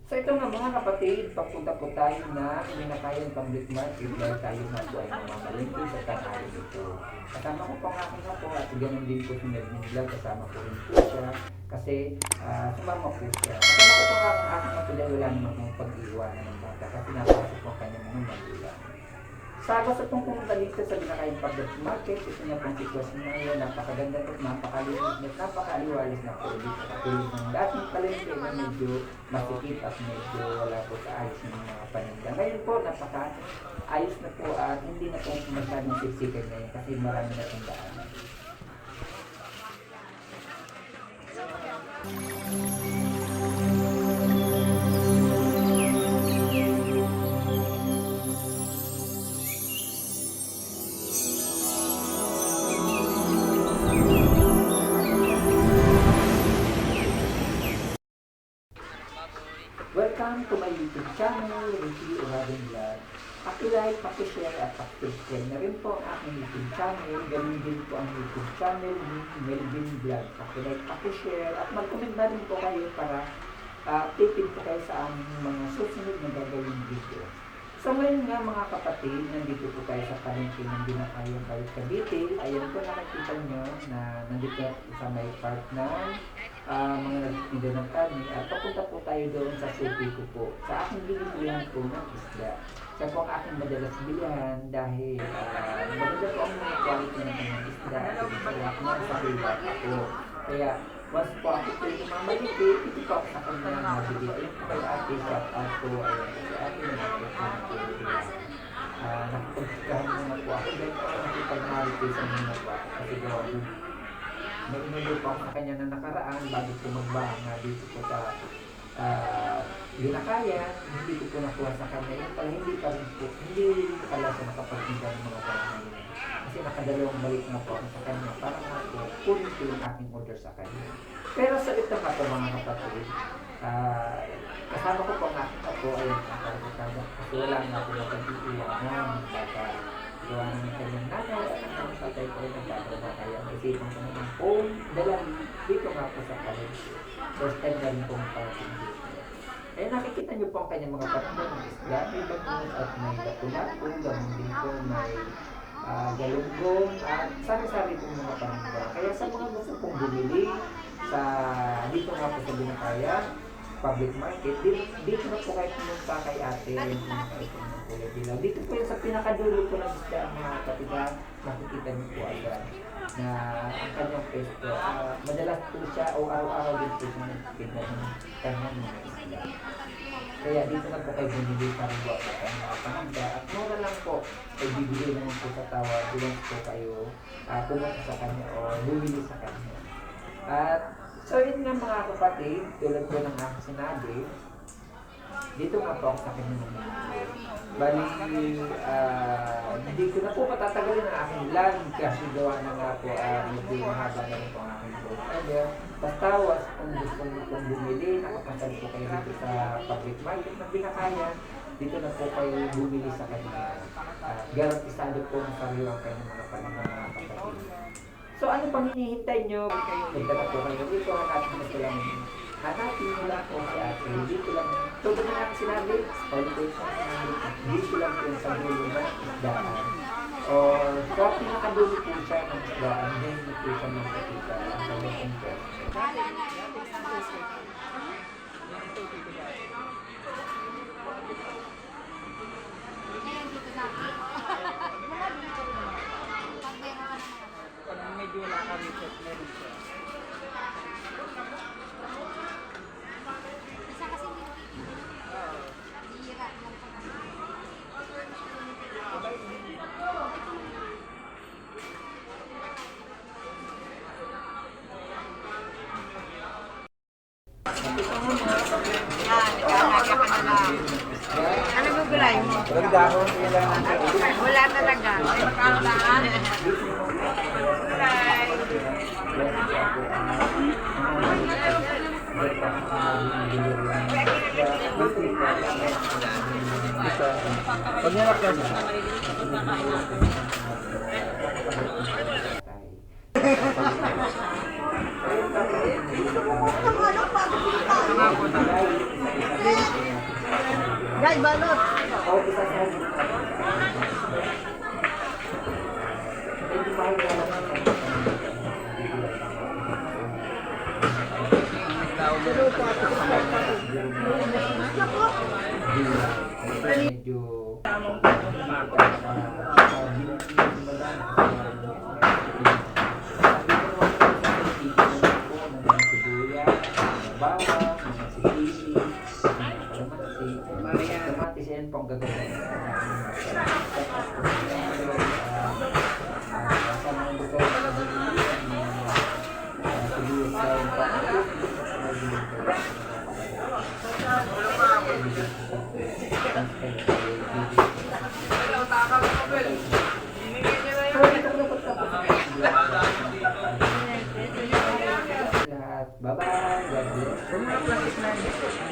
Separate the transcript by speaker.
Speaker 1: So ito nga mga kapatid, papunta po tayo na minakayang public market dahil tayo na po ay mamamalingkin sa tanghali nito. Kasama ko po ang aking apo at ganun din po si Melvin Vlog, kasama ko rin po siya kasi sumama po siya. Kasama ko po ang aking apo dahil wala naman kong pag-iwanan ng bata kasi napasok po ang kanyang mga magulang. Sa gusto pong pumunta dito sa binakayang public market, ito niya pong sitwasyon ngayon, napakaganda at napakalinis at napakaliwalis na po dito. Katulad ng dating palengke na medyo masikip at medyo wala po sa ayos ng mga paninda. Ngayon po, napaka-ayos na po at hindi na po masyadong siksikan ngayon kasi marami na pong daan. Welcome to my YouTube channel, Ricky Urabin Vlog. Paki-like, paki-share at paki-subscribe na rin po ang aking YouTube channel. Ganun din po ang YouTube channel ni Melvin Vlog. Paki-like, paki-share at mag-comment na rin po kayo para updated po kayo sa aming mga susunod na gagawin video. So ngayon nga mga kapatid, nandito po tayo sa palengke ng Binakayang Cavite. Ayan po nakikita nyo na nandito sa may part ng mga nagtitinda ng kami at papunta po tayo doon sa suki ko po. Sa aking bilihan po ng isda. Siya po ang aking madalas bilihan dahil maganda po ang mga quality ng mga isda at masarap na sa bilat ako. Kaya once po ako po yung mamaliti, ito po ako sa kanya nabili. Ayun po kay ate, shout out po. Ayun po si ate na nakipagpagpagpagpag. Nakipagpagpagpagpag muna po ako dahil po nakipagmariti sa muna po ako kasi gawa mo. May inulo pa ako sa kanya na nakaraan bago po magbahanga dito po sa Binakayan. Hindi ko po nakuha sa kanya. Yung pala hindi pa rin po, hindi pala siya nakapagtinda ng mga barangay. Kasi nakadalawang balik na po ako sa kanya para nga po kunin ko yung aking order sa kanya. Pero sa ito pa po mga kapatid, kasama ko po ang aking apo, ayun ang karagatagan kasi wala nga po napag-iiwanan baka gawa ng kanyang nanay at ang kanyang tatay ko ay nagtatrabaho kaya naisipan ko naman po dalang dito nga po sa palengke. First time na rin pong parating dito. Eh nakikita niyo po ang kanyang mga patinda ng isda, may bangus at may lapu-lapu, ganun din po may galunggong at sari-sari po mga paninda. Kaya sa mga gusto pong bumili sa dito nga po sa Binakayan public market, dito na po kayo pumunta kay ate yung kulay dilaw. Dito po yung sa pinakadulo po ng isda mga kapatigan, makikita niyo po agad na ang kanyang pesto. Madalas po siya o araw-araw din po siya nagtitinda ng kanyang mga isda. Kaya dito na po kayo bumili para buwa po ang mga paninda at mura lang po ay bibili naman po sa tawad doon po kayo pumunta sa kanya o bumili sa kanya. At so yun nga mga kapatid, tulad po ng aking sinabi, dito nga po ako sa kanya naman. Bali, hindi ko na po patatagalin ang aking vlog kasi gawa na nga po medyo mahaba na rin po ang aking vlog. Basta kung gusto nyo pong bumili, nakapasal po kayo dito sa public market ng Binakayan, dito na po kayo bumili sa kanya. Garantisado po ng sariwang kayo mga kapatid. So ano pang hinihintay nyo? Punta na po kayo dito, hanapin nyo lang po si ate. Dito lang, tulad na natin sinabi, dito lang po sa dulo ng isdaan. O sa pinakadulo po siya ng isdaan, hindi po siya magkakita ang gawin po.
Speaker 2: Medyo wala ka reset, meron siya.
Speaker 3: Isa kasi hindi bihira lang pa kasi.
Speaker 4: Nagkalaga ka na lang. Ano gugulay mo? Wala talaga. May makalaan. Gulay.
Speaker 2: Pag nilak yan.
Speaker 1: Ay,
Speaker 4: Guys, balot.
Speaker 1: O, isa sa medyo mahal ka lang ang medyo kamatis yan pong gagawin sa mga lugar na Bye-bye. God bless.